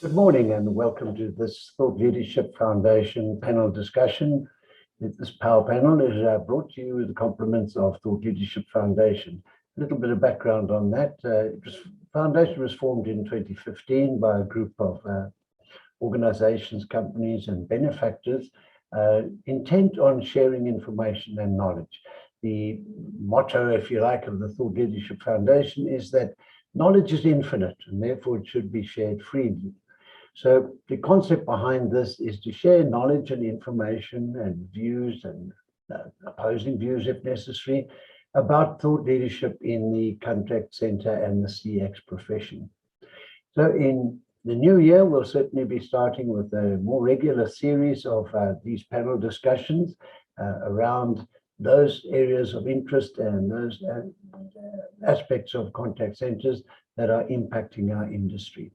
Good morning and welcome to this Thought Leadership Foundation panel discussion. This power panel is brought to you with the compliments of Thought Leadership Foundation. A little bit of background on that. Foundation was formed in 2015 by a group of organizations, companies and benefactors intent on sharing information and knowledge. The motto, if you like, of the Thought Leadership Foundation is that knowledge is infinite and therefore it should be shared freely. So the concept behind this is to share knowledge and information and views and opposing views if necessary about thought leadership in the contact center and the CX profession. So in the new year, we'll certainly be starting with a more regular series of these panel discussions around those areas of interest and those aspects of contact centers that are impacting our industry.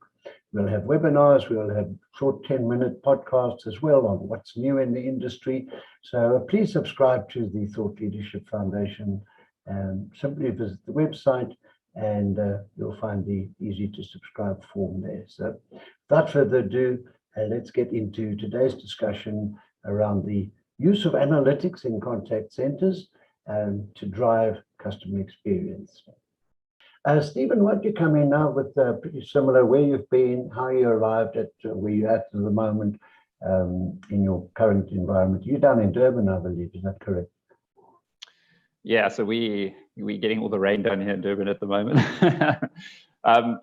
We'll have webinars, we'll have short 10-minute podcasts as well on what's new in the industry. So please subscribe to the Thought Leadership Foundation and simply visit the website and you'll find the easy to subscribe form there. So without further ado, let's get into today's discussion around the use of analytics in contact centers to drive customer experience. Stephen, why don't you come in now with pretty similar where you've been, how you arrived at where you're at the moment in your current environment. You're down in Durban, I believe, is that correct? Yeah, so we're getting all the rain down here in Durban at the moment. I've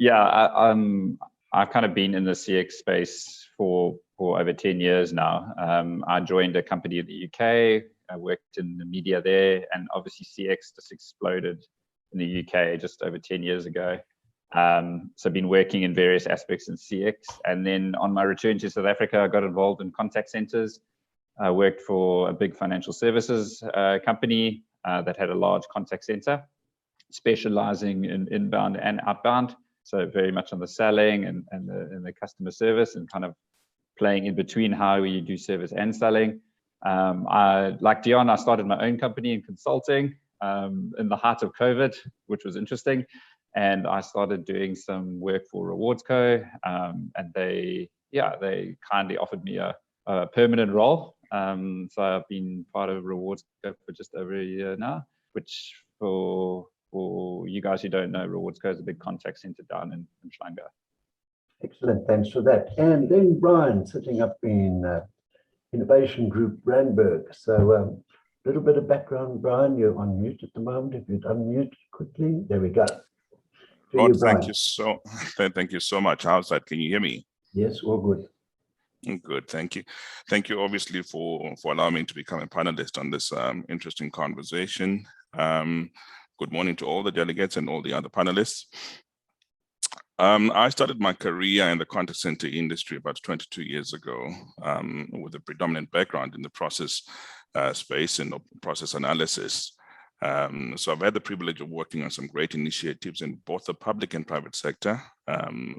kind of been in the CX space for over 10 years now. I joined a company in the UK, I worked in the media there, and obviously CX just exploded in the UK just over 10 years ago. So I've been working in various aspects in CX. And then on my return to South Africa, I got involved in contact centers. I worked for a big financial services company that had a large contact center, specializing in inbound and outbound. So very much on the selling and the customer service and kind of playing in between how you do service and selling. Like Dion, I started my own company in consulting in the heart of COVID, which was interesting. And I started doing some work for Rewards Co. And they kindly offered me a permanent role. So I've been part of Rewards Co for just over a year now, which for you guys who don't know, Rewards Co is a big contact center down in Shlanga. Excellent, thanks for that. And then Brian, sitting up in Innovation Group Randburg. So a little bit of background, Brian, you're on mute at the moment. If you'd unmute quickly, there we go. Rod, thank you so much. How's that? Can you hear me? Yes, all good. Good, thank you. Thank you, obviously, for allowing me to become a panelist on this interesting conversation. Good morning to all the delegates and all the other panelists. I started my career in the contact center industry about 22 years ago with a predominant background in the process space and process analysis. So I've had the privilege of working on some great initiatives in both the public and private sector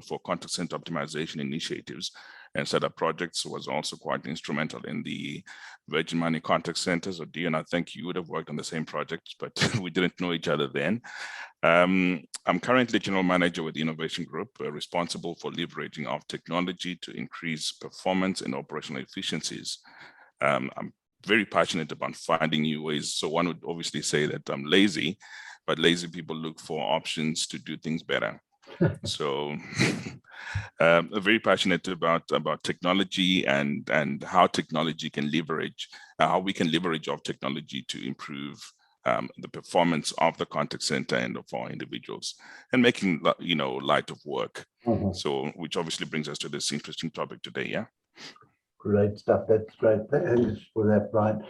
for contact center optimization initiatives, and setup projects. Was also quite instrumental in the Virgin Money contact centers. Or Dion, I think you would have worked on the same projects, but we didn't know each other then. I'm currently general manager with the Innovation Group, responsible for leveraging of technology to increase performance and operational efficiencies. I'm very passionate about finding new ways. So one would obviously say that I'm lazy, but lazy people look for options to do things better. So I'm very passionate about technology and how technology can leverage, how we can leverage of technology to improve the performance of the contact center and of our individuals, and making light of work. So which obviously brings us to this interesting topic today. Yeah. Great stuff. That's great. Thanks for that, Brian.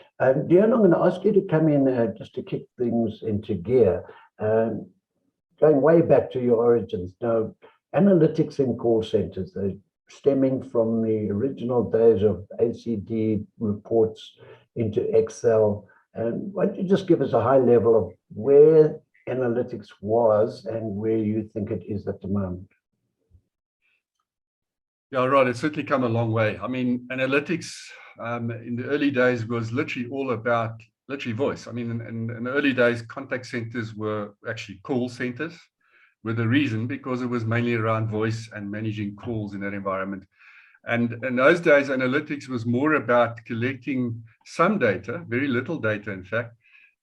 Dion, I'm going to ask you to come in just to kick things into gear. Going way back to your origins, now analytics in call centers, stemming from the original days of ACD reports into Excel. And why don't you just give us a high level of where analytics was and where you think it is at the moment? Yeah, Rod, it's certainly come a long way. I mean, analytics in the early days was literally all about voice. I mean, in the early days, contact centers were actually call centers. with a reason, because it was mainly around voice and managing calls in that environment. And in those days, analytics was more about collecting some data, very little data, in fact,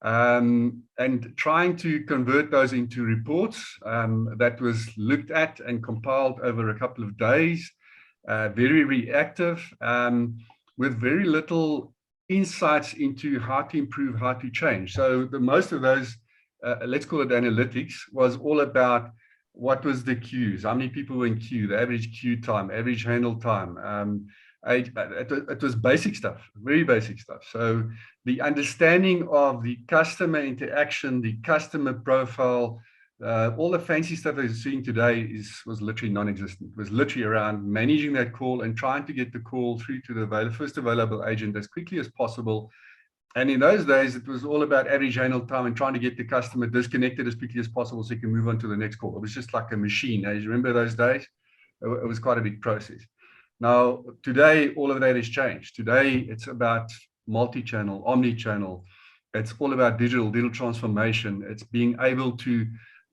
and trying to convert those into reports that was looked at and compiled over a couple of days, very reactive, with very little insights into how to improve, how to change. So most of those, let's call it analytics, was all about what was the queues, how many people were in queue, the average queue time, average handle time. It was basic stuff, very basic stuff. So the understanding of the customer interaction, the customer profile, all the fancy stuff that you're seeing today was literally non-existent. It was literally around managing that call and trying to get the call through to the first available agent as quickly as possible. And in those days, it was all about average handle time and trying to get the customer disconnected as quickly as possible so you can move on to the next call. It was just like a machine. As you remember those days, it was quite a big process. Now, today, all of that has changed. Today, it's about multi-channel, omni-channel. It's all about digital transformation. It's being able to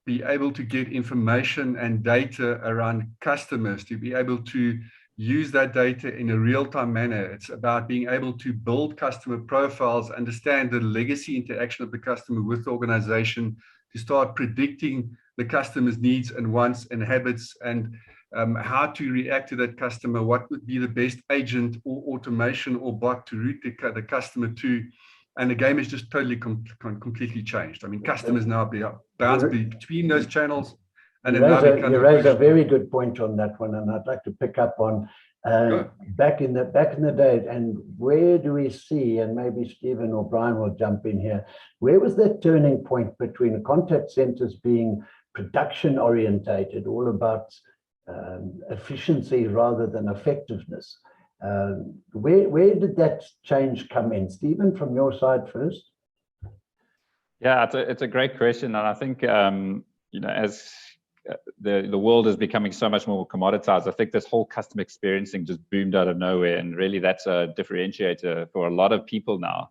get information and data around customers, to be able to use that data in a real-time manner. It's about being able to build customer profiles, understand the legacy interaction of the customer with the organization, to start predicting the customer's needs and wants and habits, and how to react to that customer, what would be the best agent or automation or bot to route the customer to. And the game has just totally completely changed. I mean, customers now bounce between those channels. And you raise a very good point on that one, and I'd like to pick up on back in the day. And where do we see, and maybe Stephen or Brian will jump in here, where was that turning point between contact centers being production orientated, all about efficiency rather than effectiveness? Where did that change come in? Stephen, from your side first. Yeah, it's a great question, and I think as the world is becoming so much more commoditized, I think this whole customer experience thing just boomed out of nowhere, and really that's a differentiator for a lot of people now.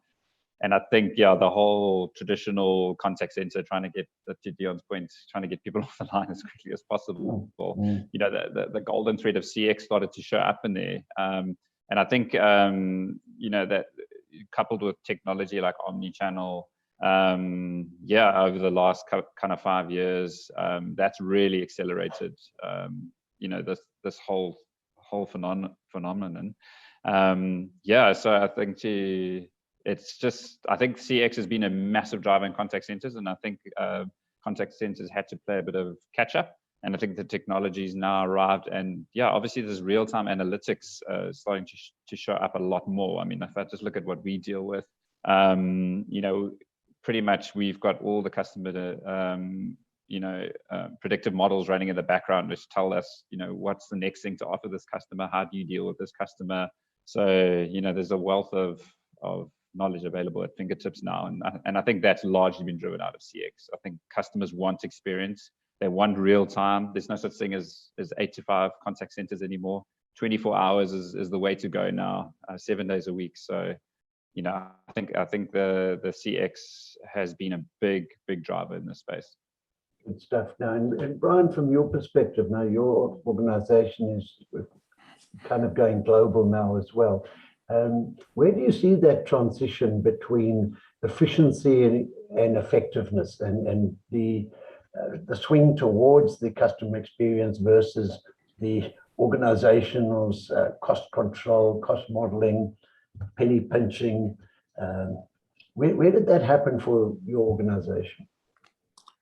And I think, yeah, the whole traditional contact center, trying to get, to Dion's point, trying to get people off the line as quickly as possible. The golden thread of CX started to show up in there. And I think, that coupled with technology like omni-channel, over the last kind of 5 years, that's really accelerated, this whole phenomenon. So I think I think CX has been a massive driver in contact centers, and I think contact centers had to play a bit of catch up. And I think the technology's now arrived, and obviously there's real-time analytics starting to show up a lot more. I mean, if I just look at what we deal with, pretty much we've got all the customer predictive models running in the background, which tell us, what's the next thing to offer this customer, how do you deal with this customer. So there's a wealth of knowledge available at fingertips now, and I think that's largely been driven out of CX. I think customers want experience, they want real time. There's no such thing as 8 to 5 contact centers anymore. 24 hours is the way to go now, 7 days a week. So I think the CX has been a big driver in this space. Good stuff. Now, and Brian, from your perspective, now your organization is kind of going global now as well. Where do you see that transition between efficiency and effectiveness, and the swing towards the customer experience versus the organizational's cost control, cost modeling, penny pinching? Where did that happen for your organization?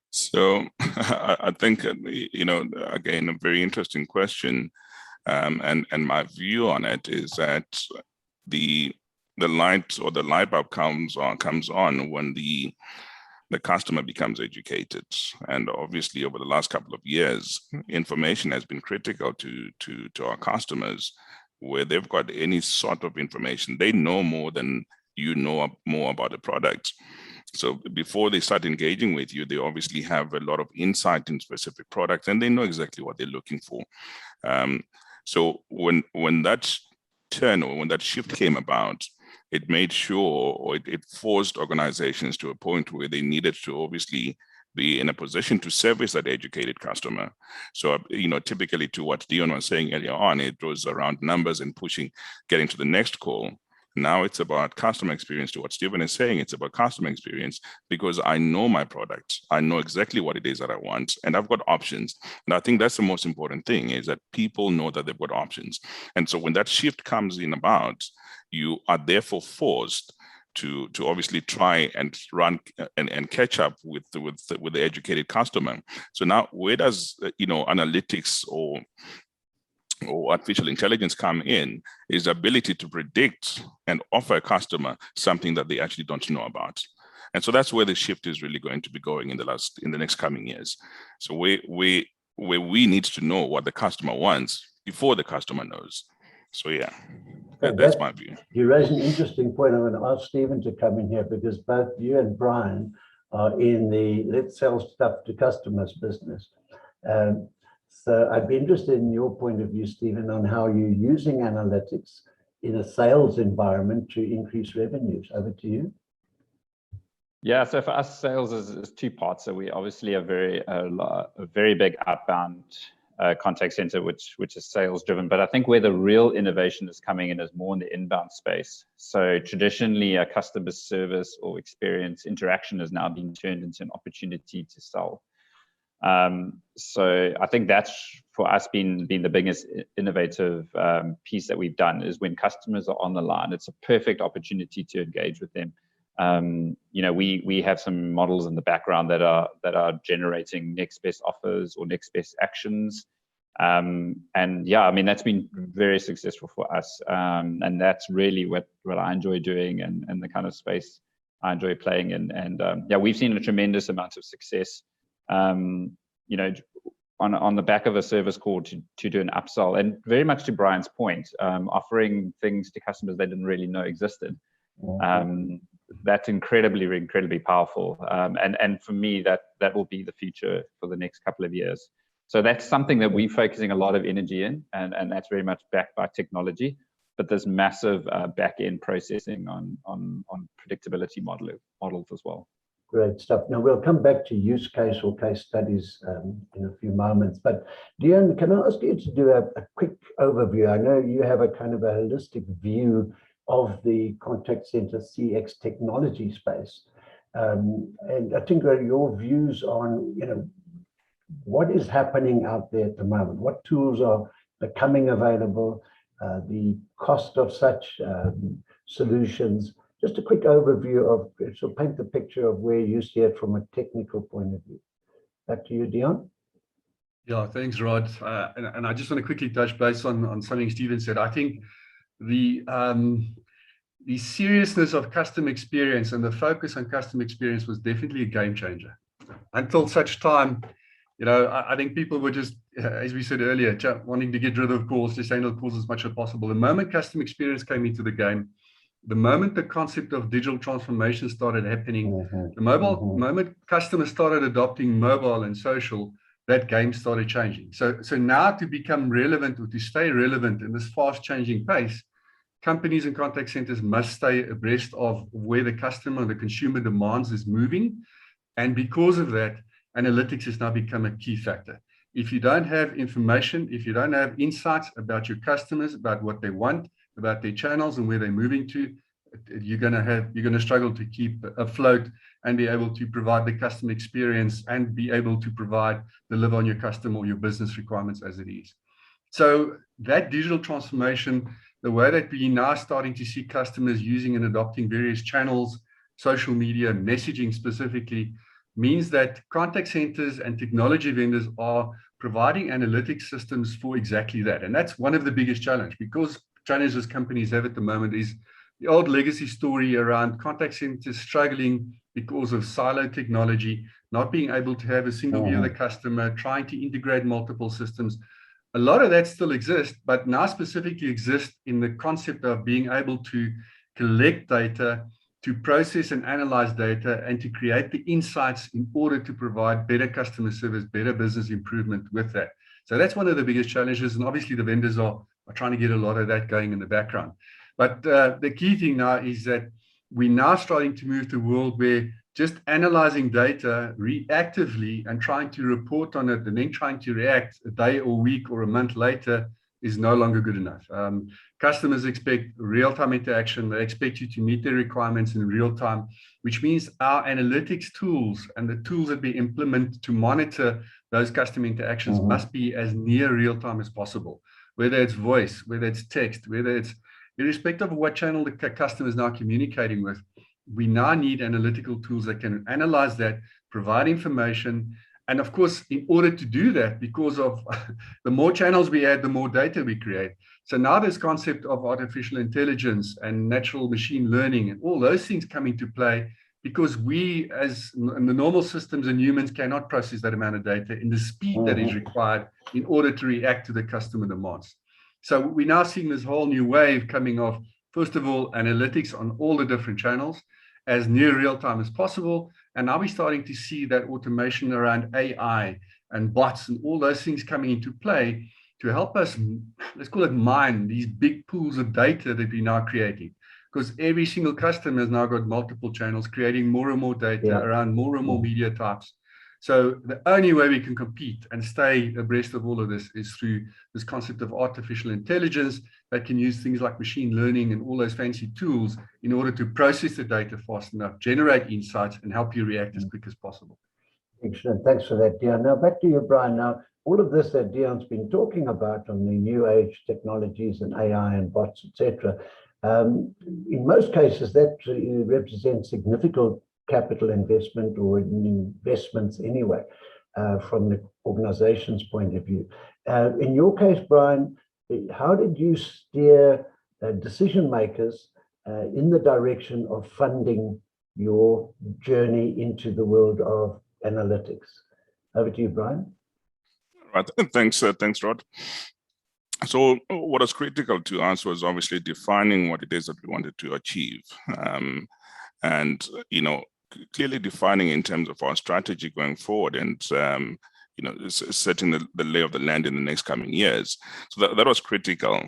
So I think, again, a very interesting question. And my view on it is that the light bulb comes on when the customer becomes educated. And obviously over the last couple of years, information has been critical to our customers, where they've got any sort of information. They know more than you know more about the product. So before they start engaging with you, they obviously have a lot of insight in specific products, and they know exactly what they're looking for. So when that turn, or when that shift came about, it made sure, or it forced organizations to a point where they needed to obviously be in a position to service that educated customer. So, typically to what Dion was saying earlier on, it was around numbers and getting to the next call. Now it's about customer experience. To what Stephen is saying, it's about customer experience, because I know my product. I know exactly what it is that I want, and I've got options. And I think that's the most important thing, is that people know that they've got options. And so when that shift comes in about, you are therefore forced to obviously try and run and catch up with the educated customer. So now, where does analytics or artificial intelligence come in, is the ability to predict and offer a customer something that they actually don't know about. And so that's where the shift is really going to be going in the next coming years. So where we need to know what the customer wants before the customer knows. So yeah, that's my view. You raise an interesting point. I'm going to ask Stephen to come in here, because both you and Brian are in the let's sell stuff to customers business. So I'd be interested in your point of view, Stephen, on how you're using analytics in a sales environment to increase revenues. Over to you. Yeah, so for us, sales is two parts. So we obviously are a very big outbound contact center, which is sales driven. But I think where the real innovation is coming in is more in the inbound space. So traditionally, a customer service or experience interaction is now being turned into an opportunity to sell. So I think that's for us been the biggest innovative piece that we've done, is when customers are on the line, it's a perfect opportunity to engage with them. We have some models in the background that are generating next best offers or next best actions. And yeah, I mean, that's been very successful for us. And that's really what I enjoy doing, and the kind of space I enjoy playing in. And yeah, we've seen a tremendous amount of success, on the back of a service call to do an upsell, and very much to Brian's point, offering things to customers they didn't really know existed. That's incredibly powerful. And for me, that will be the future for the next couple of years. So that's something that we're focusing a lot of energy in, and that's very much backed by technology. But there's massive back-end processing on predictability models as well. Great stuff. Now we'll come back to use case or case studies in a few moments. But Dion, can I ask you to do a quick overview? I know you have a kind of a holistic view of the contact center CX technology space, and I think your views on what is happening out there at the moment, what tools are becoming available, the cost of such solutions. Just a quick overview of, so paint the picture of where you see it from a technical point of view. Back to you, Dion. Yeah, thanks, Rod. And I just want to quickly touch base on something Stephen said. I think the seriousness of customer experience and the focus on customer experience was definitely a game changer. Until such time, I think people were just, as we said earlier, wanting to get rid of calls, just handle calls as much as possible. The moment customer experience came into the game, the moment the concept of digital transformation started happening, the moment customers started adopting mobile and social, that game started changing. So now, to become relevant or to stay relevant in this fast changing pace, companies and contact centers must stay abreast of where the customer, the consumer demands is moving. And because of that, analytics has now become a key factor. If you don't have information, if you don't have insights about your customers, about what they want, about their channels and where they're moving to, you're going to struggle to keep afloat and be able to provide the customer experience and be able to deliver on your customer or your business requirements as it is. So that digital transformation, the way that we're now starting to see customers using and adopting various channels, social media, messaging specifically, means that contact centers and technology vendors are providing analytics systems for exactly that. And that's one of the biggest challenges, because challenges companies have at the moment is the old legacy story around contact centers struggling because of siloed technology, not being able to have a single view of the customer, trying to integrate multiple systems. A lot of that still exists, but now specifically exists in the concept of being able to collect data, to process and analyze data, and to create the insights in order to provide better customer service, better business improvement with that. So that's one of the biggest challenges. And obviously the vendors are trying to get a lot of that going in the background. But the key thing now is that we're now starting to move to a world where just analyzing data reactively and trying to report on it and then trying to react a day or week or a month later is no longer good enough. Customers expect real-time interaction. They expect you to meet their requirements in real time, which means our analytics tools and the tools that we implement to monitor those customer interactions must be as near real-time as possible, whether it's voice, whether it's text, whether it's irrespective of what channel the customer is now communicating with. We now need analytical tools that can analyze that, provide information. And of course, in order to do that, because of the more channels we add, the more data we create. So now this concept of artificial intelligence and natural machine learning and all those things come into play, because we as in the normal systems and humans cannot process that amount of data in the speed that is required in order to react to the customer demands. So we're now seeing this whole new wave coming of, first of all, analytics on all the different channels as near real time as possible. And now we're starting to see that automation around AI and bots and all those things coming into play to help us, let's call it mine, these big pools of data that we're now creating. Because every single customer has now got multiple channels, creating more and more data around more and more media types. So the only way we can compete and stay abreast of all of this is through this concept of artificial intelligence that can use things like machine learning and all those fancy tools in order to process the data fast enough, generate insights, and help you react as quick as possible. Excellent. Thanks for that, Dion. Now back to you, Brian. Now, all of this that Dion's been talking about on the new age technologies and AI and bots, etc., in most cases, that represents significant capital investment or investments anyway, from the organization's point of view. In your case, Brian, how did you steer decision makers in the direction of funding your journey into the world of analytics? Over to you, Brian. Right. Thanks, Rod. So what was critical to us was obviously defining what it is that we wanted to achieve, and clearly defining in terms of our strategy going forward, and setting the lay of the land in the next coming years. So that was critical.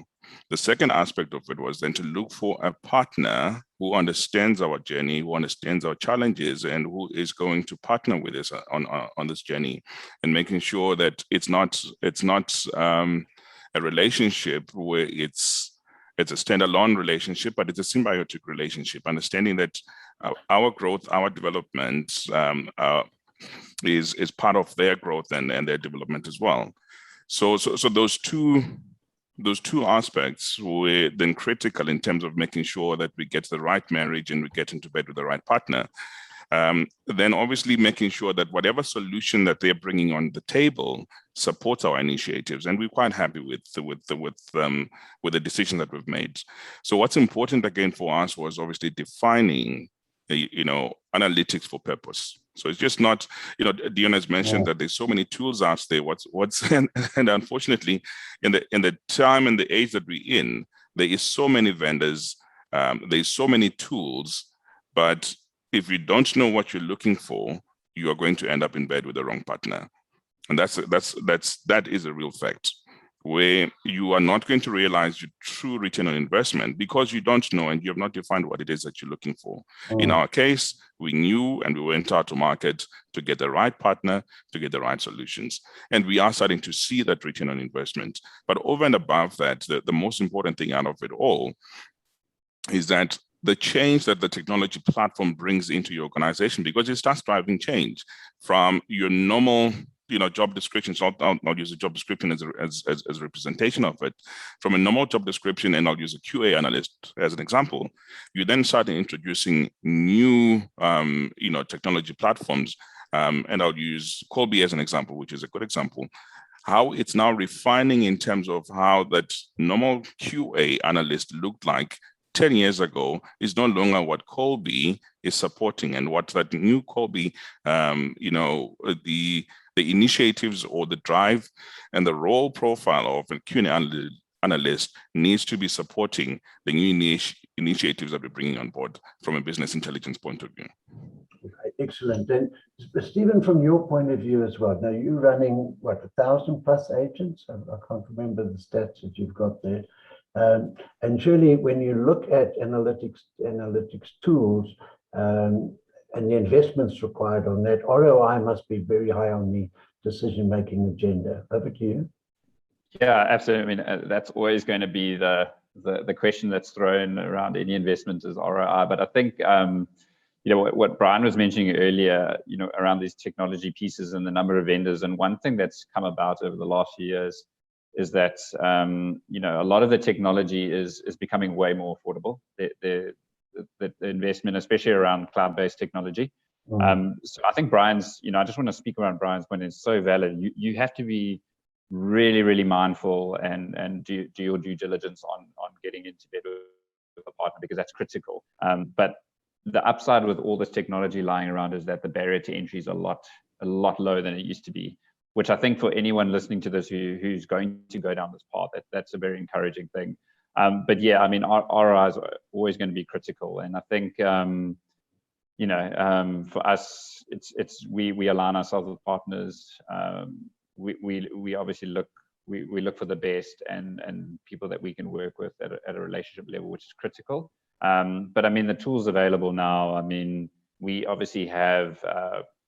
The second aspect of it was then to look for a partner who understands our journey, who understands our challenges, and who is going to partner with us on this journey, and making sure that it's not a relationship where it's a standalone relationship, but it's a symbiotic relationship, understanding that our growth, our development is part of their growth and their development as well. So those two aspects were then critical in terms of making sure that we get the right marriage and we get into bed with the right partner. Then obviously making sure that whatever solution that they're bringing on the table supports our initiatives, and we're quite happy with the decision that we've made. So what's important again for us was obviously defining analytics for purpose. So it's just not, Dion has mentioned that there's so many tools out there. And unfortunately, in the time and the age that we're in, there is so many vendors, there's so many tools, but if you don't know what you're looking for, you are going to end up in bed with the wrong partner. And that is a real fact, where you are not going to realize your true return on investment because you don't know and you have not defined what it is that you're looking for. In our case, we knew and we went out to market to get the right partner, to get the right solutions. And we are starting to see that return on investment. But over and above that, the most important thing out of it all is that the change that the technology platform brings into your organization, because it starts driving change from your normal job description. So I'll use a job description as a representation of it. From a normal job description, and I'll use a QA analyst as an example, you then start introducing new technology platforms. And I'll use Colby as an example, which is a good example. How it's now refining in terms of how that normal QA analyst looked like 10 years ago is no longer what Colby is supporting, and what that new Colby, the initiatives or the drive and the role profile of a QA analyst needs to be supporting the new initiatives that we're bringing on board from a business intelligence point of view. Okay, excellent. And Stephen, from your point of view as well, now you're running, 1,000+ agents? I can't remember the stats that you've got there. And surely when you look at analytics tools, and the investments required on that, ROI must be very high on the decision-making agenda. Over to you. Yeah, absolutely. I mean, that's always going to be the question that's thrown around any investment is ROI. But I think, you know, what Brian was mentioning earlier, you know, around these technology pieces and the number of vendors. And one thing that's come about over the last few years is that, you know, a lot of the technology is becoming way more affordable. The investment, especially around cloud-based technology. So I think Brian's, you know, I just want to speak around Brian's point. It's so valid. You have to be really, really mindful and do your due diligence on getting into bed with a partner, because that's critical. But the upside with all this technology lying around is that the barrier to entry is a lot lower than it used to be, which I think for anyone listening to this who's going to go down this path, that's a very encouraging thing. But yeah, I mean, ROI is always going to be critical, and I think you know, for us, we align ourselves with partners. We obviously look for the best and people that we can work with at a relationship level, which is critical. But I mean, the tools available now, I mean, we obviously have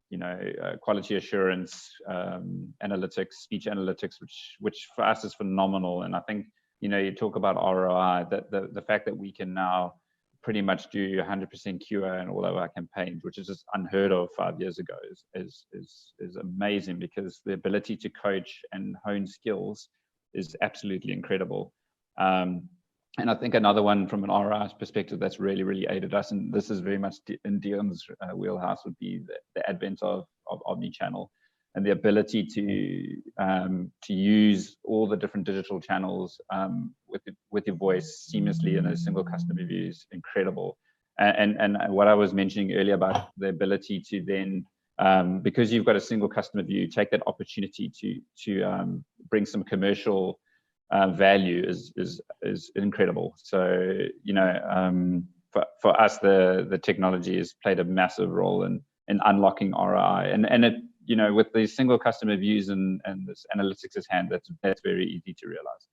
you know, quality assurance, analytics, speech analytics, which for us is phenomenal. And I think, you know, you talk about ROI, that the fact that we can now pretty much do 100% QA in all of our campaigns, which is just unheard of 5 years ago, is amazing, because the ability to coach and hone skills is absolutely incredible. And I think another one from an ROI perspective that's really, really aided us, and this is very much in Dion's wheelhouse, would be the advent of omnichannel and the ability to use all the different digital channels with your voice seamlessly in a single customer view is incredible. And what I was mentioning earlier about the ability to then, because you've got a single customer view, take that opportunity to bring some commercial value is incredible. So, you know, for us, the technology has played a massive role in unlocking ROI, and it, you know, with these single customer views and this analytics at hand, that's very easy to realize.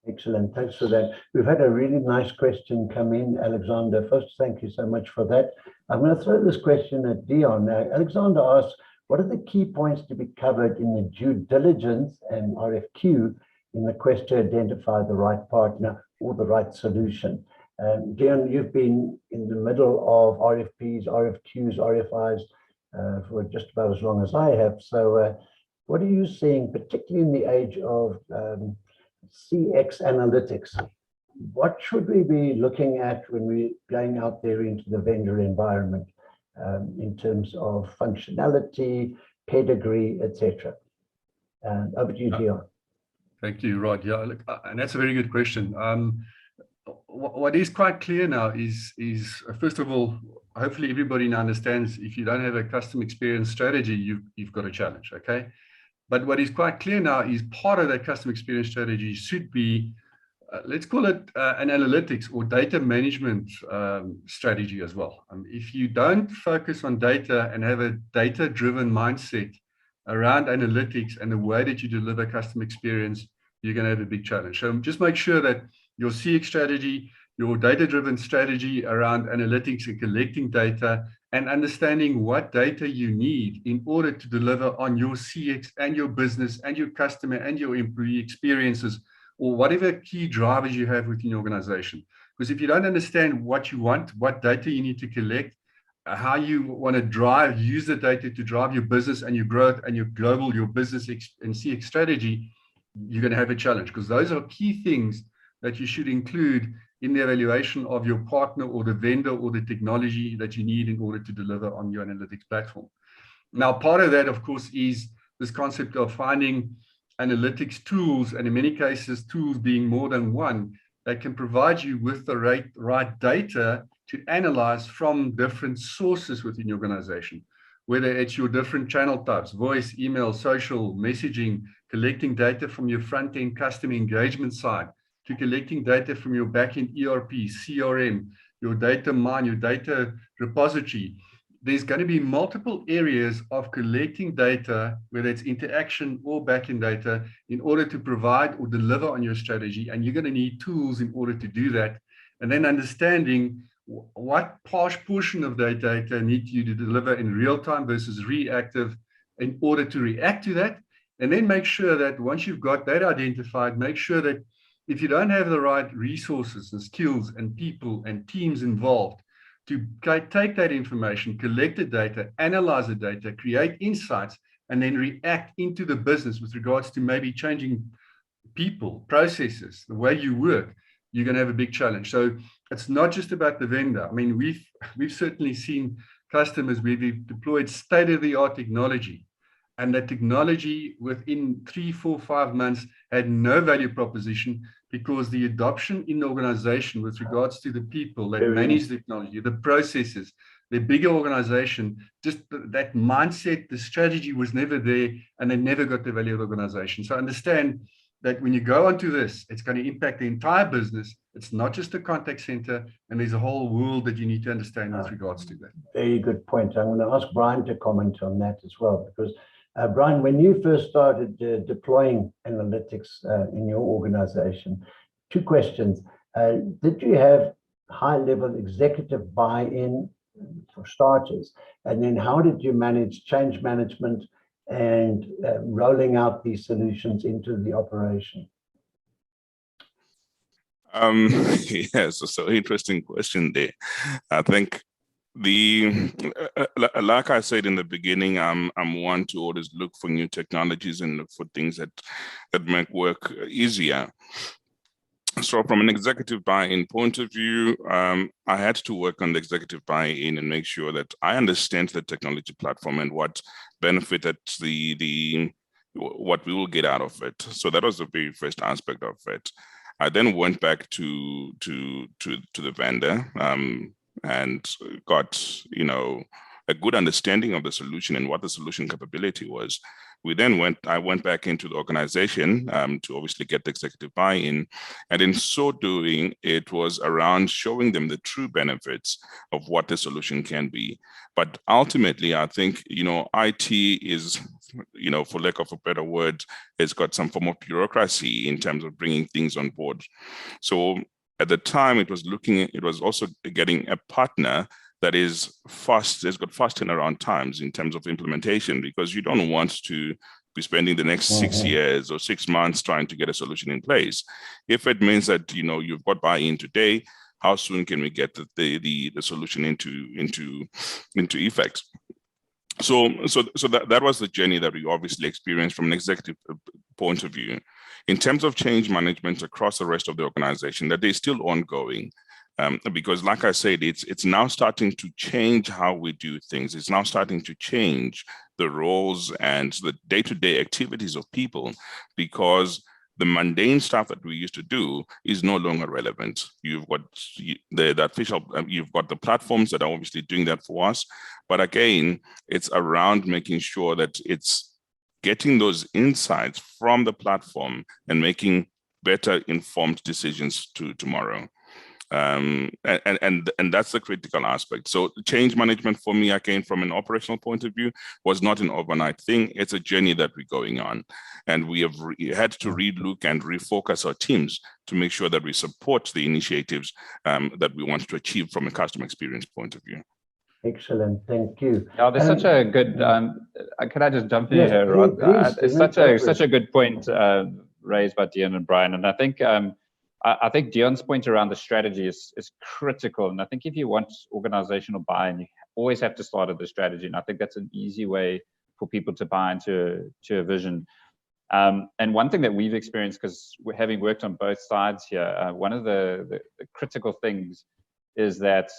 Excellent, thanks for that. We've had a really nice question come in, Alexander. First, thank you so much for that. I'm going to throw this question at Dion. Now, Alexander asks, what are the key points to be covered in the due diligence and RFQ in the quest to identify the right partner or the right solution? Dion, you've been in the middle of RFPs, RFQs, RFIs for just about as long as I have. So what are you seeing, particularly in the age of CX analytics? What should we be looking at when we're going out there into the vendor environment in terms of functionality, pedigree, etc.? Over to you, Dion. Thank you, Rod. Yeah, look, and that's a very good question. What is quite clear now is first of all, hopefully everybody now understands, if you don't have a customer experience strategy, you've got a challenge, okay? But what is quite clear now is part of that customer experience strategy should be, let's call it an analytics or data management strategy as well. If you don't focus on data and have a data-driven mindset around analytics and the way that you deliver customer experience, you're going to have a big challenge. So just make sure that your CX strategy, your data-driven strategy around analytics and collecting data and understanding what data you need in order to deliver on your CX and your business and your customer and your employee experiences, or whatever key drivers you have within your organization. Because if you don't understand what you want, what data you need to collect, how you want to use the data to drive your business and your growth and your business and CX strategy, you're going to have a challenge, because those are key things that you should include in the evaluation of your partner or the vendor or the technology that you need in order to deliver on your analytics platform. Now, part of that, of course, is this concept of finding analytics tools, and in many cases, tools being more than one, that can provide you with the right data to analyze from different sources within your organization, whether it's your different channel types, voice, email, social, messaging, collecting data from your front-end customer engagement side, to collecting data from your back-end ERP, CRM, your data mine, your data repository. There's going to be multiple areas of collecting data, whether it's interaction or back-end data, in order to provide or deliver on your strategy. And you're going to need tools in order to do that. And then understanding what portion of that data need you to deliver in real time versus reactive in order to react to that. And then make sure that once you've got that identified, make sure that if you don't have the right resources and skills and people and teams involved to take that information, collect the data, analyze the data, create insights, and then react into the business with regards to maybe changing people, processes, the way you work, you're going to have a big challenge. So it's not just about the vendor. I mean, we've certainly seen customers where we've deployed state-of-the-art technology, and that technology within 3, 4, 5 months had no value proposition because the adoption in the organization with regards to the people that manage the technology, the processes, the bigger organization, just that mindset, the strategy was never there, and they never got the value of the organization. So understand that when you go onto this, it's going to impact the entire business. It's not just a contact center, and there's a whole world that you need to understand with regards to that. Very good point. I'm going to ask Brian to comment on that as well, because Brian, when you first started deploying analytics in your organization, 2 questions. Did you have high-level executive buy-in for starters? And then how did you manage change management and rolling out these solutions into the operation? Yes, so interesting question there. I think like I said in the beginning, I'm one to always look for new technologies and look for things that make work easier. So from an executive buy-in point of view, I had to work on the executive buy-in and make sure that I understand the technology platform and what benefited what we will get out of it. So that was the very first aspect of it. I then went back to the vendor and got, a good understanding of the solution and what the solution capability was. I went back into the organization to obviously get the executive buy-in. And in so doing, it was around showing them the true benefits of what the solution can be. But ultimately, I think, IT is, for lack of a better word, it's got some form of bureaucracy in terms of bringing things on board. So at the time, it was also getting a partner that is fast, has got fast turnaround times in terms of implementation, because you don't want to be spending the next 6 years or 6 months trying to get a solution in place. If it means that, you've got buy-in today, how soon can we get the solution into effect? So that was the journey that we obviously experienced from an executive point of view. In terms of change management across the rest of the organization, that is still ongoing. Because like I said, it's now starting to change how we do things. It's now starting to change the roles and the day-to-day activities of people, because the mundane stuff that we used to do is no longer relevant. You've got you've got the platforms that are obviously doing that for us. But again, it's around making sure that it's getting those insights from the platform and making better informed decisions tomorrow. And that's the critical aspect. So change management for me, again, from an operational point of view, was not an overnight thing. It's a journey that we're going on. And we have had to relook and refocus our teams to make sure that we support the initiatives that we want to achieve from a customer experience point of view. Excellent, thank you. Yeah, there's such a good, can I just jump in here, Rod? It's such a good point raised by Dion and Brian. And I think Dion's point around the strategy is critical. And I think if you want organizational buy-in, you always have to start at the strategy. And I think that's an easy way for people to buy into a vision. And one thing that we've experienced, because we're having worked on both sides here, one of the critical things is that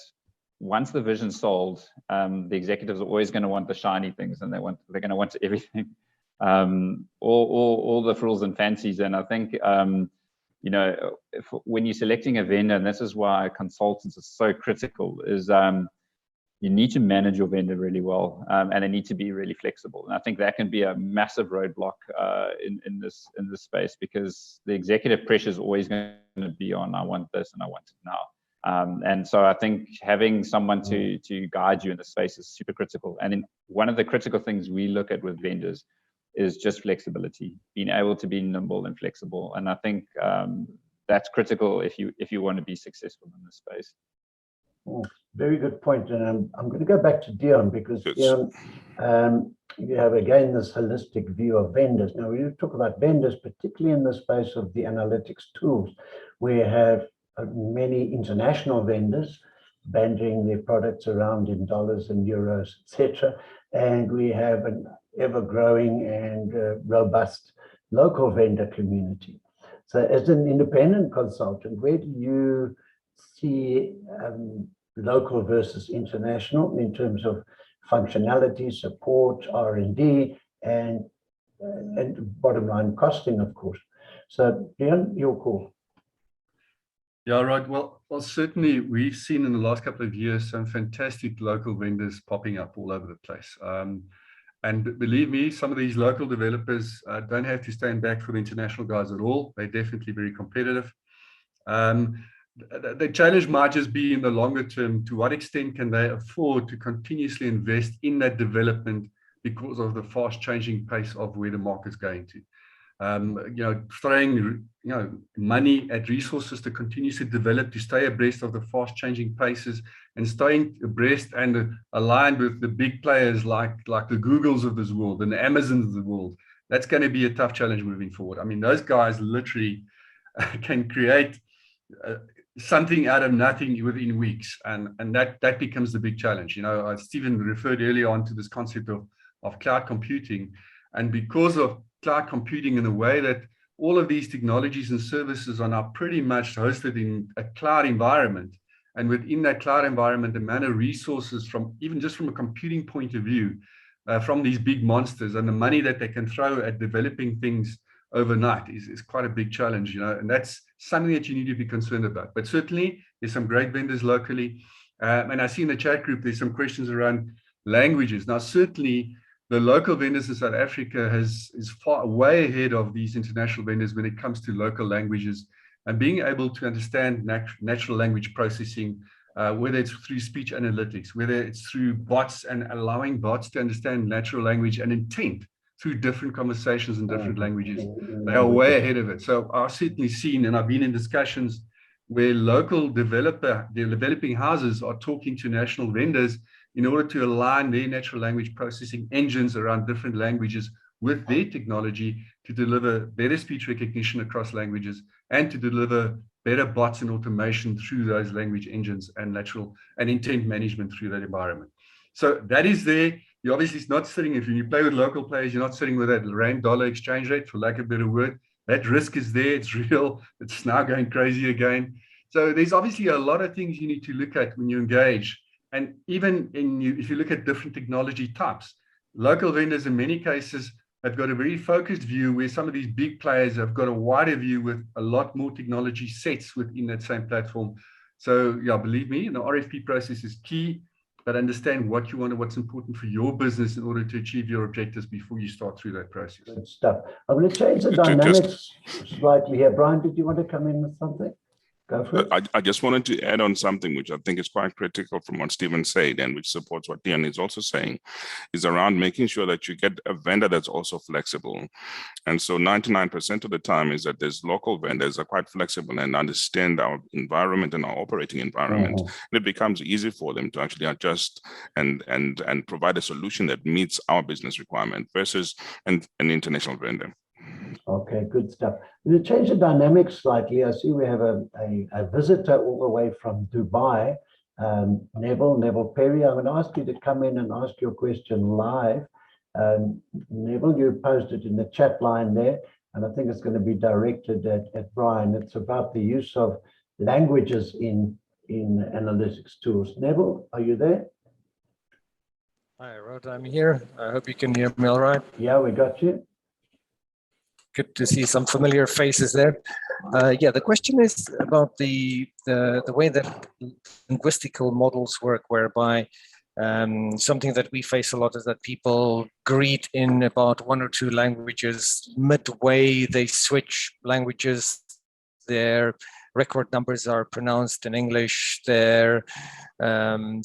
once the vision's sold, the executives are always going to want the shiny things, and they're going to want everything, all the frills and fancies. And I think when you're selecting a vendor, and this is why consultants are so critical, is you need to manage your vendor really well, and they need to be really flexible. And I think that can be a massive roadblock in this space, because the executive pressure is always going to be on, I want this and I want it now. And so I think having someone to guide you in the space is super critical. And then one of the critical things we look at with vendors is just flexibility, being able to be nimble and flexible. And I think that's critical if you want to be successful in this space. Very good point. And I'm going to go back to Dion because Yes. Dion, you have again this holistic view of vendors. Now, when you talk about vendors, particularly in the space of the analytics tools, we have many international vendors banding their products around in dollars and euros, etc. And we have an ever-growing and robust local vendor community. So as an independent consultant, where do you see local versus international in terms of functionality, support, R&D, and bottom line costing, of course? So, Dion, your call. Yeah, right. Well, certainly we've seen in the last couple of years some fantastic local vendors popping up all over the place. And believe me, some of these local developers don't have to stand back for the international guys at all. They're definitely very competitive. The challenge might just be in the longer term, to what extent can they afford to continuously invest in that development because of the fast changing pace of where the market's going to. Throwing money at resources to continuously develop, to stay abreast of the fast changing paces and staying abreast and aligned with the big players like the Googles of this world and the Amazons of the world. That's going to be a tough challenge moving forward. I mean, those guys literally can create something out of nothing within weeks, and that becomes the big challenge. Stephen referred earlier on to this concept of cloud computing, and because of cloud computing in the way that all of these technologies and services are now pretty much hosted in a cloud environment, and within that cloud environment, the amount of resources even just from a computing point of view, from these big monsters, and the money that they can throw at developing things overnight is quite a big challenge, and that's something that you need to be concerned about. But certainly there's some great vendors locally, and I see in the chat group there's some questions around languages. Now, certainly the local vendors in South Africa is far way ahead of these international vendors when it comes to local languages and being able to understand natural language processing, whether it's through speech analytics, whether it's through bots and allowing bots to understand natural language and intent through different conversations in different languages. They are way ahead of it. So I've certainly seen, and I've been in discussions where local developing houses are talking to national vendors in order to align their natural language processing engines around different languages with their technology to deliver better speech recognition across languages and to deliver better bots and automation through those language engines and natural and intent management through that environment. So that is there. You obviously it's not sitting, if you play with local players, you're not sitting with that rand-dollar exchange rate, for lack of a better word. That risk is there, it's real, it's now going crazy again. So there's obviously a lot of things you need to look at when you engage. And even if you look at different technology types, local vendors in many cases have got a very focused view, where some of these big players have got a wider view with a lot more technology sets within that same platform. So yeah, believe me, the RFP process is key, but understand what you want and what's important for your business in order to achieve your objectives before you start through that process. Good stuff. I'm going to change the dynamics slightly here. Brian, did you want to come in with something? Go for it. I just wanted to add on something which I think is quite critical from what Stephen said, and which supports what Dion is also saying, is around making sure that you get a vendor that's also flexible. And so 99% of the time is that there's local vendors are quite flexible and understand our environment and our operating environment. And it becomes easy for them to actually adjust and provide a solution that meets our business requirement versus an international vendor. Okay, good stuff. I'm going to change the dynamics slightly. I see we have a visitor all the way from Dubai, Neville Perry. I'm going to ask you to come in and ask your question live. Neville, you posted in the chat line there, and I think it's going to be directed at Brian. It's about the use of languages in analytics tools. Neville, are you there? Hi, Rod, I'm here. I hope you can hear me all right. Yeah, we got you. Good to see some familiar faces there. Yeah, the question is about the way that linguistical models work, whereby something that we face a lot is that people greet in about one or two languages. Midway, they switch languages. Their record numbers are pronounced in English. Their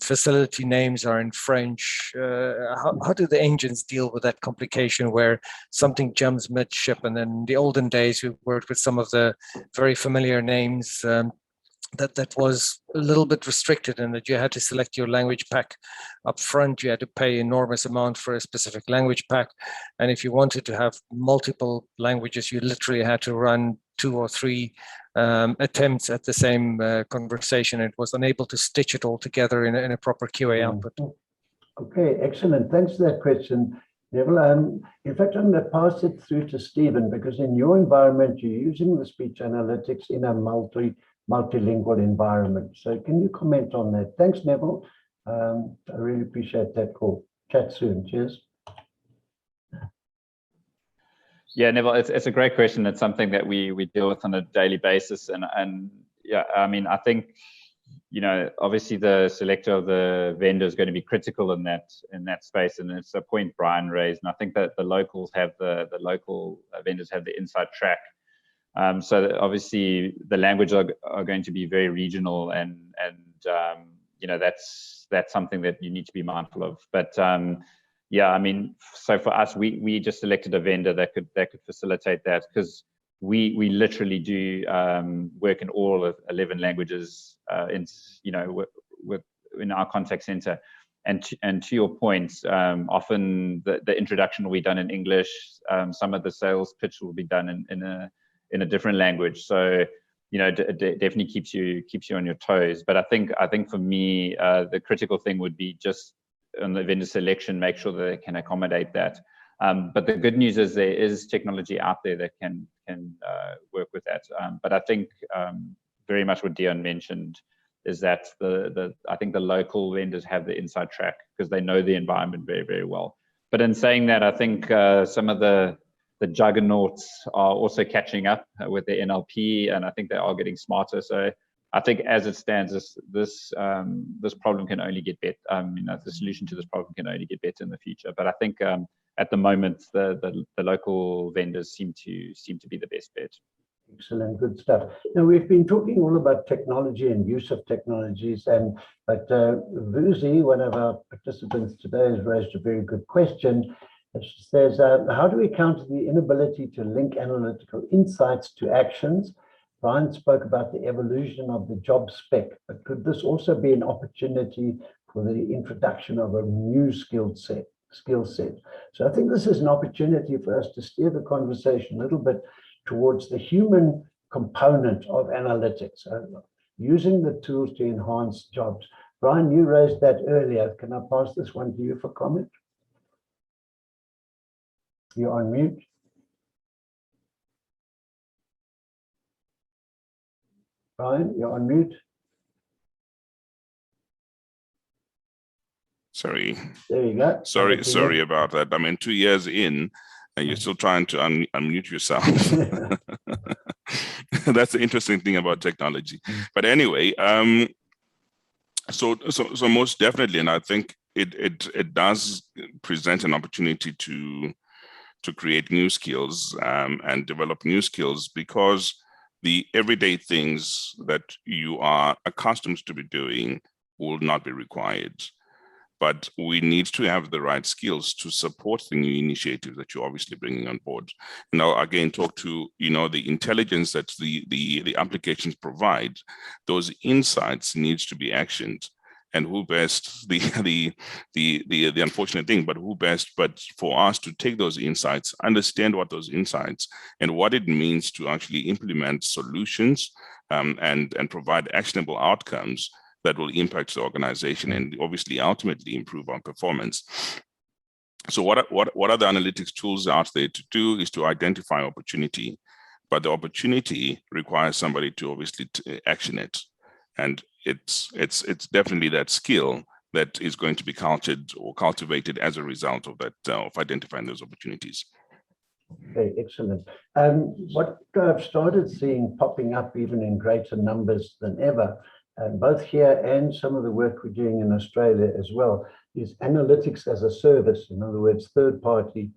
facility names are in French. How do the engines deal with that complication where something jumps midship? And then in the olden days, we worked with some of the very familiar names that was a little bit restricted in that you had to select your language pack up front. You had to pay enormous amount for a specific language pack. And if you wanted to have multiple languages, you literally had to run 2 or 3 attempts at the same conversation. It was unable to stitch it all together in a proper QA output. Okay, excellent. Thanks for that question, Neville. In fact, I'm going to pass it through to Stephen, because in your environment, you're using the speech analytics in a multilingual environment. So can you comment on that? Thanks, Neville. I really appreciate that call. Chat soon. Cheers. Yeah, Neville, it's a great question. It's something that we deal with on a daily basis. And yeah, I mean, I think, you know, obviously the selector of the vendor is going to be critical in that space. And it's a point Brian raised. And I think that the locals have the local vendors have the inside track. So that obviously the languages are going to be very regional, and you know, that's something that you need to be mindful of. But yeah, I mean, so for us, we just selected a vendor that could facilitate that, because we literally do work in all of 11 languages in, you know, in our contact center. And to your point, often the introduction will be done in English. Some of the sales pitch will be done in a different language. So, you know, definitely keeps you on your toes. But I think for me, the critical thing would be just on the vendor selection, make sure that they can accommodate that. But the good news is there is technology out there that can work with that. But I think very much what Dion mentioned is that I think the local vendors have the inside track, because they know the environment very, very well. But in saying that, I think some of the juggernauts are also catching up with the NLP, and I think they are getting smarter. So I think as it stands, this problem can only get better. You know, the solution to this problem can only get better in the future. But I think at the moment, the local vendors seem to be the best bet. Excellent, good stuff. Now, we've been talking all about technology and use of technologies, but Vuzi, one of our participants today, has raised a very good question. She says, how do we counter the inability to link analytical insights to actions? Brian spoke about the evolution of the job spec, but could this also be an opportunity for the introduction of a new skill set? So I think this is an opportunity for us to steer the conversation a little bit towards the human component of analytics, using the tools to enhance jobs. Brian, you raised that earlier. Can I pass this one to you for comment? You're on mute. Brian, you're on mute. Sorry. There you go. Sorry about that. I mean, 2 years in, and you're still trying to unmute yourself. That's the interesting thing about technology. But anyway, so most definitely, and I think it does present an opportunity to create new skills and develop new skills, because the everyday things that you are accustomed to be doing will not be required. But we need to have the right skills to support the new initiatives that you're obviously bringing on board. And I'll again talk to, you know, the intelligence that the applications provide. Those insights needs to be actioned. And who best, the unfortunate thing, but who best but for us to take those insights, understand what those insights and what it means to actually implement solutions and provide actionable outcomes that will impact the organization and obviously ultimately improve our performance. So what are the analytics tools out there to do is to identify opportunity, but the opportunity requires somebody to obviously action it. And it's definitely that skill that is going to be cultivated as a result of that, of identifying those opportunities. Okay, excellent. What I've started seeing popping up even in greater numbers than ever, both here and some of the work we're doing in Australia as well, is analytics as a service. In other words, third-party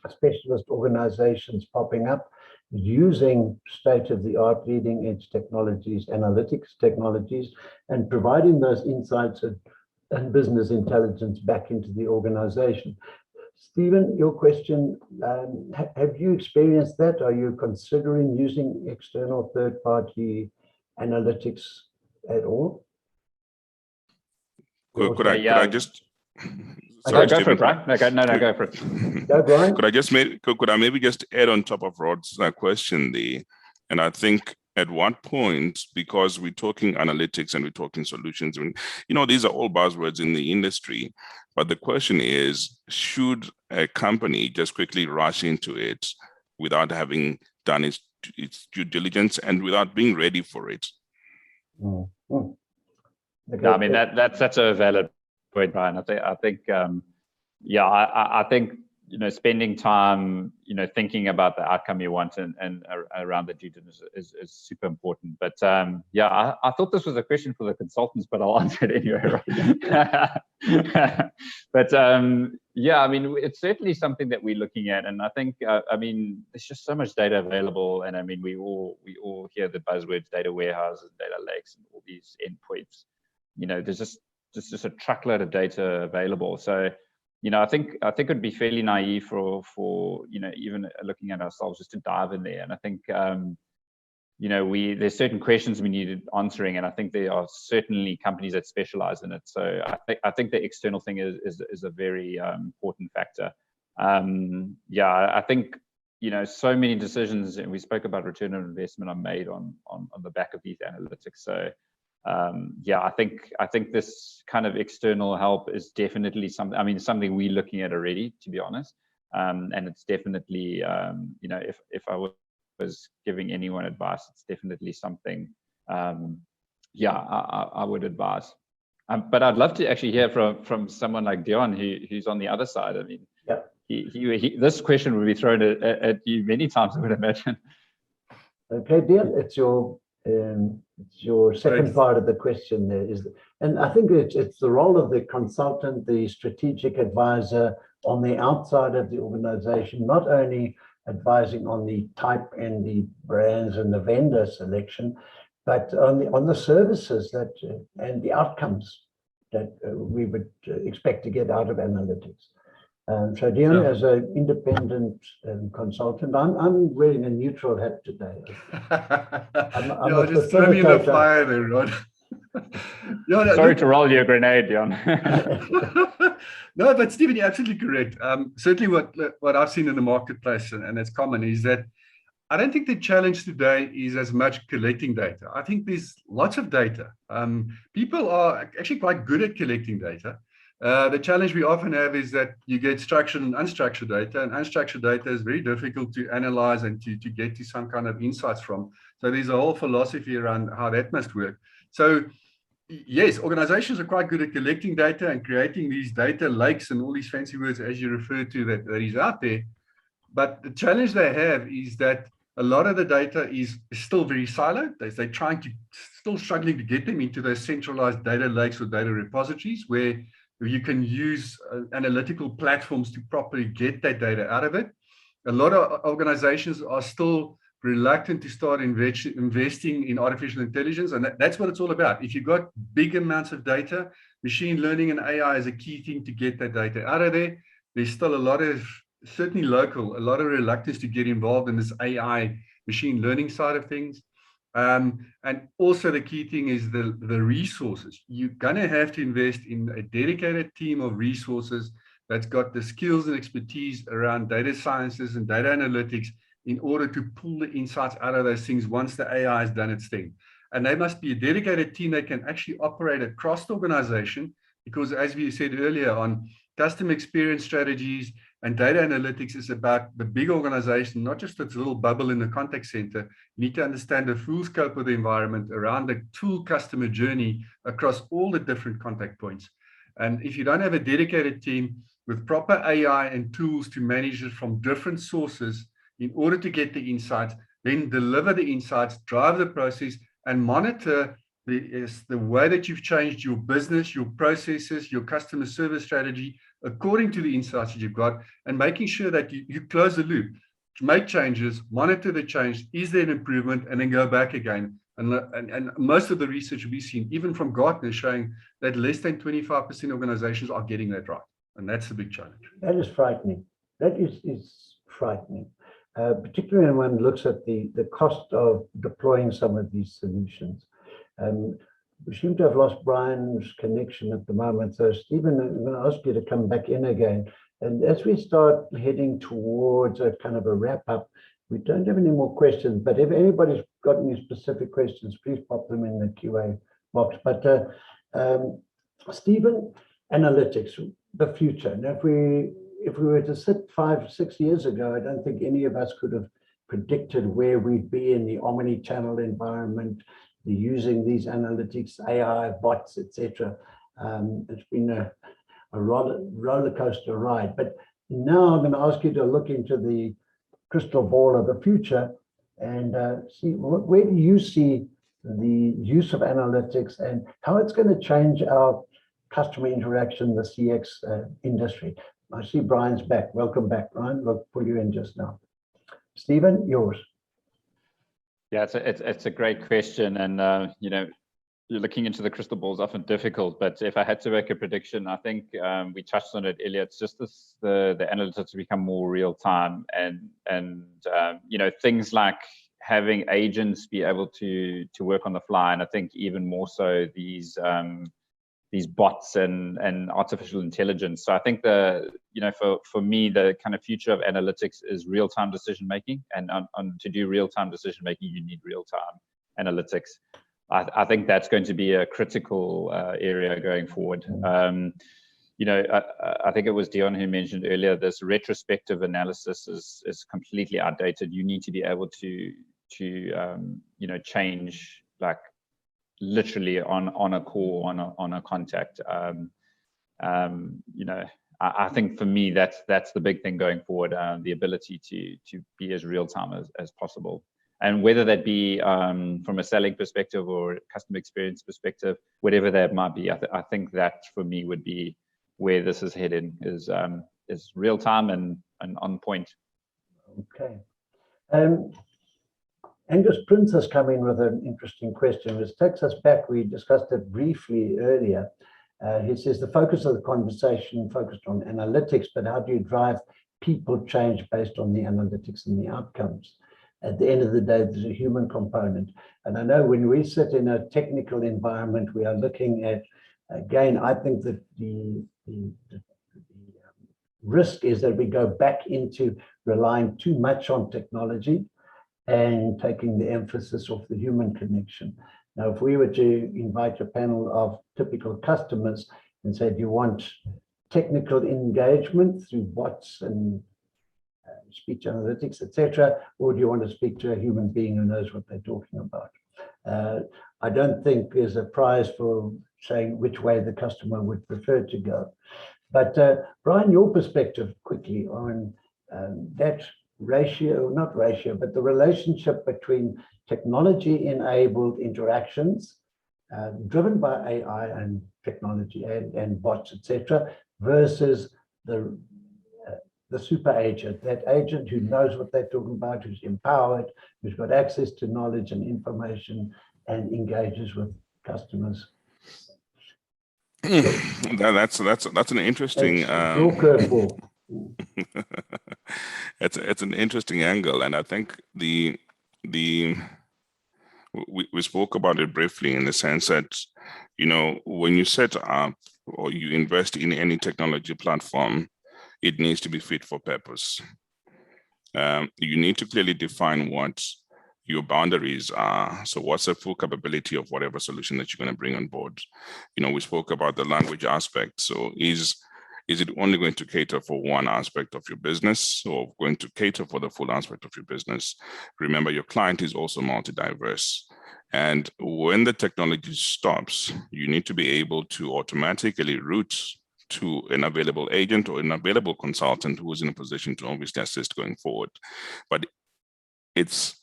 specialist organizations popping up, using state-of-the-art leading-edge technologies, analytics technologies, and providing those insights and business intelligence back into the organization. Stephen, your question, have you experienced that? Are you considering using external third-party analytics at all? Could I just? Sorry, go for Stephen. it, Brian. No, go for it. Go, Brian. Could I maybe just add on top of Rod's question there? And I think at what point, because we're talking analytics and we're talking solutions, and these are all buzzwords in the industry, but the question is, should a company just quickly rush into it without having done its due diligence and without being ready for it? Okay. No, I mean that's a valid point, Brian. I think spending time thinking about the outcome you want and around the due diligence is super important. But I thought this was a question for the consultants, but I'll answer it anyway. Right? But I mean, it's certainly something that we're looking at, and I think I mean, there's just so much data available, and I mean, we all hear the buzzwords, data warehouses, data lakes, and all these endpoints. There's just a truckload of data available. So I think it'd be fairly naive for even looking at ourselves just to dive in there. And I think there's certain questions we need answering, and I think there are certainly companies that specialize in it. So I think the external thing is a very important factor. I think so many decisions, and we spoke about return on investment, are made on the back of these analytics. So I think this kind of external help is definitely something we're looking at already, to be honest. And it's definitely, if I was giving anyone advice, it's definitely something, I would advise. But I'd love to actually hear from someone like Dion, who's on the other side. I mean, he this question would be thrown at you many times, I would imagine. Okay, Dion, it's your second part of the question there and I think it's the role of the consultant, the strategic advisor on the outside of the organization, not only advising on the type and the brands and the vendor selection, but on the services that and the outcomes that we would expect to get out of analytics. So Dion, as an independent consultant, I'm wearing a neutral hat today. I'm just throwing in the fire there, Rod. Sorry to roll you a grenade, Dion. No, but Stephen, you're absolutely correct. Certainly what I've seen in the marketplace, and it's common, is that I don't think the challenge today is as much collecting data. I think there's lots of data. People are actually quite good at collecting data. The challenge we often have is that you get structured and unstructured data, and unstructured data is very difficult to analyze and to get to some kind of insights from. So there's a whole philosophy around how that must work. So yes, organizations are quite good at collecting data and creating these data lakes and all these fancy words, as you refer to, that is out there. But the challenge they have is that a lot of the data is still very siloed. They're still struggling to get them into those centralized data lakes or data repositories where you can use analytical platforms to properly get that data out of it. A lot of organizations are still reluctant to start investing in artificial intelligence, and that's what it's all about. If you've got big amounts of data, machine learning and AI is a key thing to get that data out of there. There's still a lot of, certainly local, a lot of reluctance to get involved in this AI machine learning side of things. And also the key thing is the resources. You're going to have to invest in a dedicated team of resources that's got the skills and expertise around data sciences and data analytics in order to pull the insights out of those things once the AI has done its thing. And they must be a dedicated team that can actually operate across the organization, because as we said earlier on, customer experience strategies and data analytics is about the big organization, not just its little bubble in the contact center. You need to understand the full scope of the environment around the full customer journey across all the different contact points. And if you don't have a dedicated team with proper AI and tools to manage it from different sources in order to get the insights, then deliver the insights, drive the process, and monitor the way that you've changed your business, your processes, your customer service strategy according to the insights that you've got, and making sure that you close the loop, make changes, monitor the change, is there an improvement, and then go back again. And most of the research we've seen, even from Gartner, showing that less than 25% organizations are getting that right. And that's the big challenge. That is frightening. That is frightening, particularly when one looks at the cost of deploying some of these solutions. We seem to have lost Brian's connection at the moment. So Stephen, I'm going to ask you to come back in again. And as we start heading towards a kind of a wrap up, we don't have any more questions, but if anybody's got any specific questions, please pop them in the QA box. But Stephen, analytics, the future. Now, if we were to sit 5-6 years ago, I don't think any of us could have predicted where we'd be in the omni-channel environment, using these analytics, AI, bots, etc. It's been a roller coaster ride. But now I'm going to ask you to look into the crystal ball of the future and see where do you see the use of analytics and how it's going to change our customer interaction, the CX industry. I see Brian's back. Welcome back, Brian. We'll pull you in just now. Stephen, yours. Yeah, it's a great question, and you know, you're looking into the crystal ball is often difficult. But if I had to make a prediction, I think we touched on it earlier. It's just the analytics become more real time, and you know, things like having agents be able to work on the fly, and I think even more so these bots and artificial intelligence. So I think you know, for me, the kind of future of analytics is real-time decision making, and to do real-time decision making, you need real-time analytics. I think that's going to be a critical area going forward. You know, I think it was Dion who mentioned earlier, this retrospective analysis is completely outdated. You need to be able to you know, change like literally on a call, on a contact. You know, I think for me, that's the big thing going forward, the ability to be as real time as possible. And whether that be from a selling perspective or customer experience perspective, whatever that might be, I think that for me would be where this is heading, is real time and on point. Okay. Angus Prince has come in with an interesting question. This takes us back. We discussed it briefly earlier. He says the focus of the conversation focused on analytics, but how do you drive people change based on the analytics and the outcomes? At the end of the day, there's a human component. And I know when we sit in a technical environment, we are looking at, again, I think that the risk is that we go back into relying too much on technology and taking the emphasis off the human connection. Now, if we were to invite a panel of typical customers and say, do you want technical engagement through bots and speech analytics, etc., or do you want to speak to a human being who knows what they're talking about? I don't think there's a prize for saying which way the customer would prefer to go. But Brian, your perspective quickly on that ratio, not ratio, but the relationship between technology-enabled interactions driven by AI and technology and bots, etc., versus the super agent, that agent who knows what they're talking about, who's empowered, who's got access to knowledge and information and engages with customers. That's an interesting your curveball. It's an interesting angle, and I think we spoke about it briefly in the sense that, you know, when you set up or you invest in any technology platform, it needs to be fit for purpose. You need to clearly define what your boundaries are. So what's the full capability of whatever solution that you're going to bring on board? You know, we spoke about the language aspect. So is it only going to cater for one aspect of your business or going to cater for the full aspect of your business? Remember, your client is also multi-diverse. And when the technology stops, you need to be able to automatically route to an available agent or an available consultant who is in a position to obviously assist going forward. But it's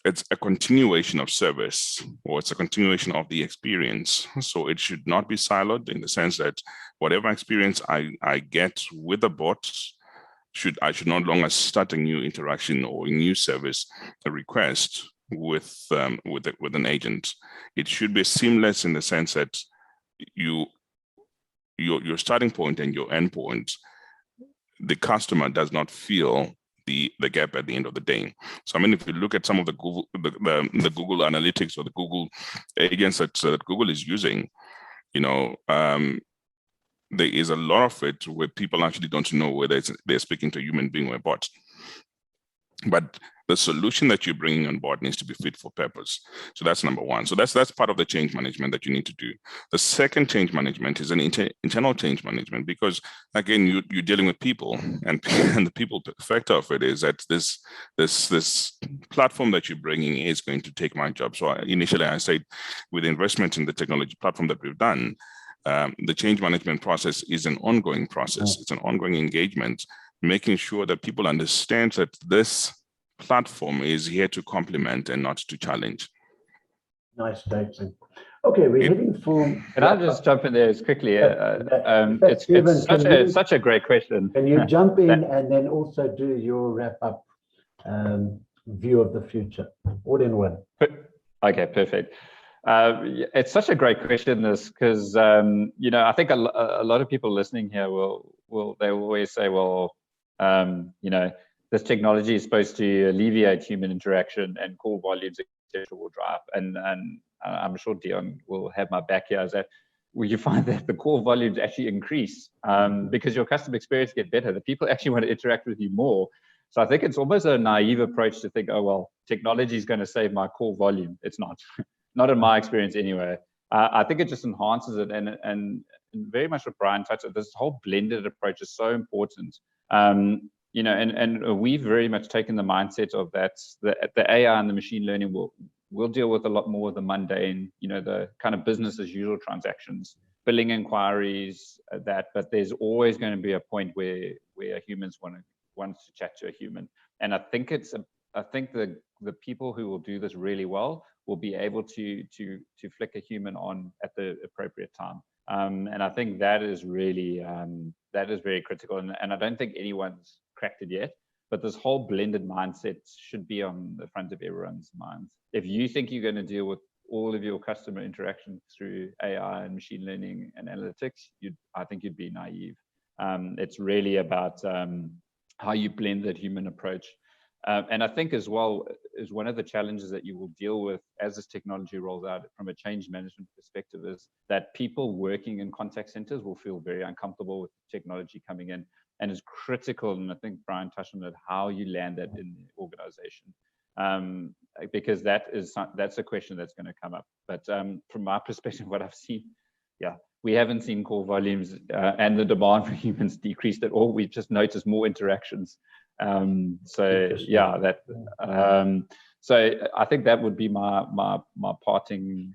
a continuation of service, or it's a continuation of the experience. So it should not be siloed in the sense that whatever experience I get with a bot, I should no longer start a new interaction or a new service, a request with an agent. It should be seamless in the sense that your starting point and your end point, the customer does not feel the gap at the end of the day. So I mean, if you look at some of the Google Analytics or the Google agents that Google is using, there is a lot of it where people actually don't know whether they're speaking to a human being or a bot. But the solution that you're bringing on board needs to be fit for purpose. So that's number one. So that's part of the change management that you need to do. The second change management is an internal change management, because again, you're dealing with people, and the people factor of it is that this platform that you're bringing is going to take my job. So initially I said, with investment in the technology platform that we've done, the change management process is an ongoing process. It's an ongoing engagement, making sure that people understand that this platform is here to complement and not to challenge. Nice statement. Okay, we're heading for... Can I just jump in there as quickly? It's such a great question. Can you jump in and then also do your wrap-up view of the future, all in one? Okay, perfect. It's such a great question, this, because I think a lot of people listening here they always say, well, this technology is supposed to alleviate human interaction, and call volumes, etc., will drive. And I'm sure Dion will have my back here. Is that you find that the call volumes actually increase because your customer experience gets better. The people actually want to interact with you more. So I think it's almost a naive approach to think, oh well, technology is going to save my call volume. It's not. Not in my experience anyway. I think it just enhances it, and very much what Brian touched on, this whole blended approach is so important. And we've very much taken the mindset of that the AI and the machine learning will deal with a lot more of the mundane, the kind of business as usual transactions, billing inquiries, but there's always going to be a point where humans want to chat to a human. And I think the people who will do this really well will be able to flick a human on at the appropriate time. And I think that is really, that is very critical. And I don't think anyone's cracked it yet, but this whole blended mindset should be on the front of everyone's minds. If you think you're going to deal with all of your customer interaction through AI and machine learning and analytics, I think you'd be naive. It's really about how you blend that human approach. And I think as well is one of the challenges that you will deal with as this technology rolls out from a change management perspective is that people working in contact centers will feel very uncomfortable with technology coming in, and it's critical. And I think Brian touched on it, how you land that in the organization, because that's a question that's going to come up. But from my perspective, what I've seen, we haven't seen call volumes and the demand for humans decreased at all. We've just noticed more interactions. So I think that would be my parting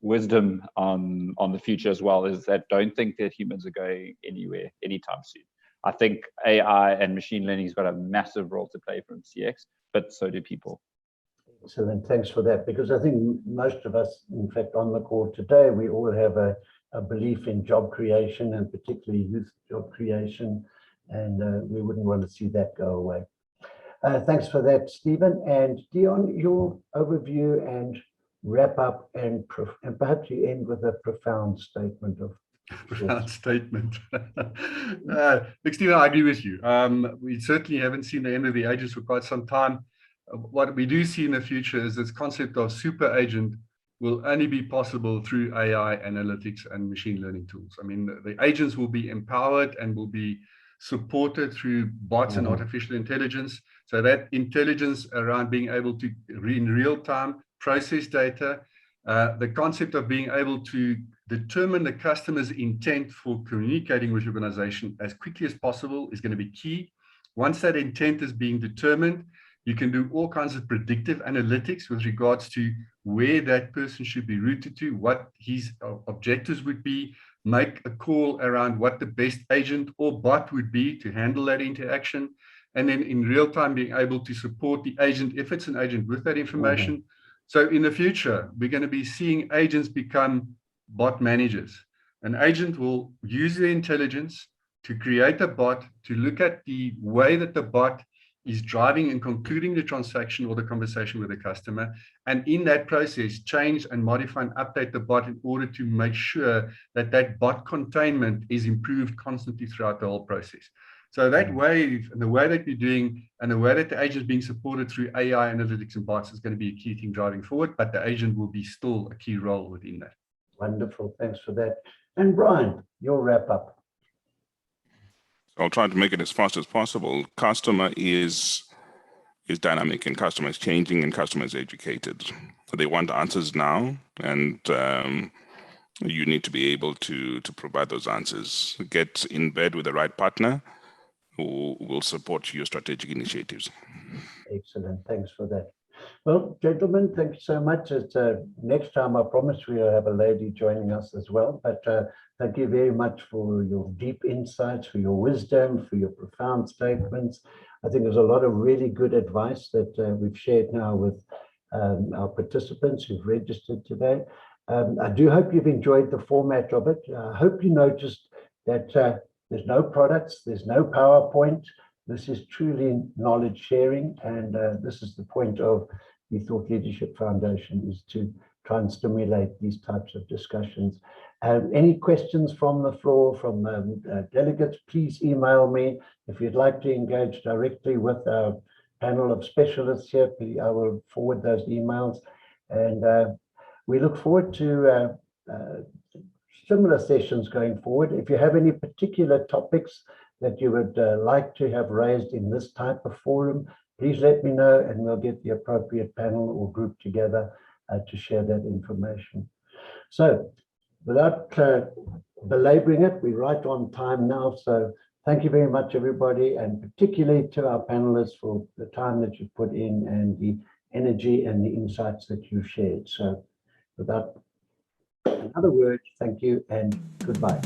wisdom on the future as well, is that don't think that humans are going anywhere anytime soon. I think AI and machine learning has got a massive role to play from CX, but so do people. Excellent, thanks for that, because I think most of us, in fact, on the call today, we all have a belief in job creation, and particularly youth job creation, and we wouldn't want to see that go away. Thanks for that, Stephen. And Dion, your overview and wrap up, and perhaps you end with a profound statement of profound statement. Look, Stephen, I agree with you. We certainly haven't seen the end of the agents for quite some time. What we do see in the future is this concept of super agent will only be possible through AI analytics and machine learning tools. I mean, the agents will be empowered and will be supported through bots and artificial intelligence. So that intelligence around being able to, in real time, process data, the concept of being able to determine the customer's intent for communicating with your organization as quickly as possible is going to be key. Once that intent is being determined, you can do all kinds of predictive analytics with regards to where that person should be routed to, what his objectives would be, make a call around what the best agent or bot would be to handle that interaction, and then in real time being able to support the agent if it's an agent with that information. So in the future, we're going to be seeing agents become bot managers. An agent will use the intelligence to create a bot, to look at the way that the bot is driving and concluding the transaction or the conversation with the customer, and in that process change and modify and update the bot in order to make sure that that bot containment is improved constantly throughout the whole process. So that wave and the way that we're doing and the way that the agent is being supported through AI analytics and bots is going to be a key thing driving forward, but the agent will be still a key role within that. Wonderful. Thanks for that. And Brian, your wrap up. I'll try to make it as fast as possible. Customer is dynamic, and customer is changing, and customer is educated. So they want answers now, and you need to be able to provide those answers. Get in bed with the right partner who will support your strategic initiatives. Excellent. Thanks for that. Well, gentlemen, thank you so much. It's, next time, I promise we'll have a lady joining us as well. But thank you very much for your deep insights, for your wisdom, for your profound statements. I think there's a lot of really good advice that we've shared now with our participants who've registered today. I do hope you've enjoyed the format of it. I hope you noticed that there's no products, there's no PowerPoint. This is truly knowledge sharing, and this is the point of the Thought Leadership Foundation, is to try and stimulate these types of discussions. Any questions from the floor, from delegates, please email me. If you'd like to engage directly with our panel of specialists here, please, I will forward those emails. And we look forward to similar sessions going forward. If you have any particular topics that you would like to have raised in this type of forum, please let me know, and we'll get the appropriate panel or group together to share that information. So without belaboring it, we're right on time now. So thank you very much, everybody, and particularly to our panelists for the time that you put in and the energy and the insights that you've shared. So without another word, thank you and goodbye.